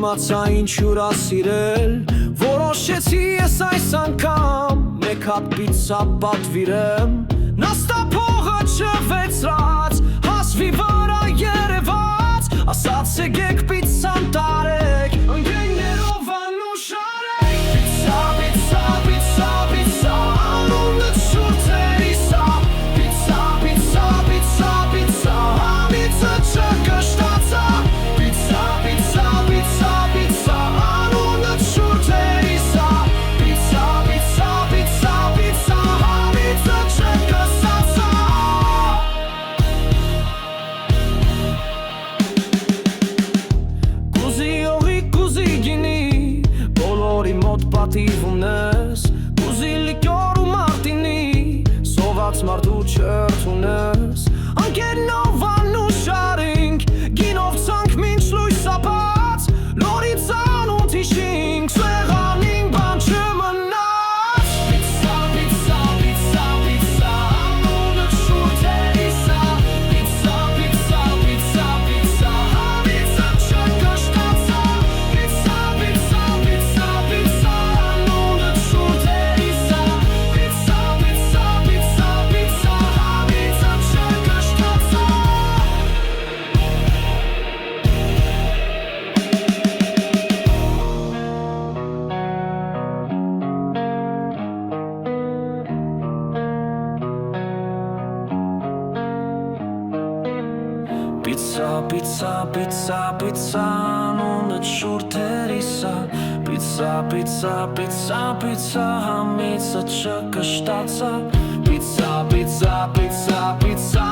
Չիմացա ինչ ուրա սիրել, որոշեցի ես այս անգամ մեկ հատ պիցցա պատվիրեմ։ Նստափողը չվեցրած, հասվի վրա երևաց, ասաց եկեք պիցցան տարեք, ընկերներով անուշարեք։ Պիցցա, պիցցա, պիցցա, պիցցա, անունը շուրթերի սա։ Պիցցա, պիցցա, պիցցա, պիցցա, համիցը չկշտացա։ Պիցցա, պիցցա, պիցցա, պիցցա, անունը շուրթերի սա։ Պիցցա, պիցցա, պիցցա, պիցցա, համիցը չկշտացա։ Կուզի ողի, կուզի գինի, բոլորի մոտ պատիվ ունես, կուզի լիկյոր ու մարտինի, սոված մարդու չերթ ունես, անկերնով անուշար ենք, գինով ցանք մինչ լույս ապած, լորից անունդ հիշինք, սեղանին բան չմնաց։ Պիցցա, պիցցա, պիցցա, պիցցա, անունը շուրթերի սա։ Պիցցա, պիցցա, պիցցա, պիցցա, համիցը չկշտացա։ Պիցցա, պիցցա, պիցցա, պիցցա, անունը շուրթերի սա։ Պիցցա, պիցցա, պիցցա, պիցցա, համիցը չկշտացա։ Պիցցա, պիցցա, պիցցա, պիցցա, անունը շուրթերի սա։ Պիցցա, պիցցա, պիցցա, պիցցա, համիցը չկշտացա։ Պիցցա, պիցցա, պիցցա, պիցցա,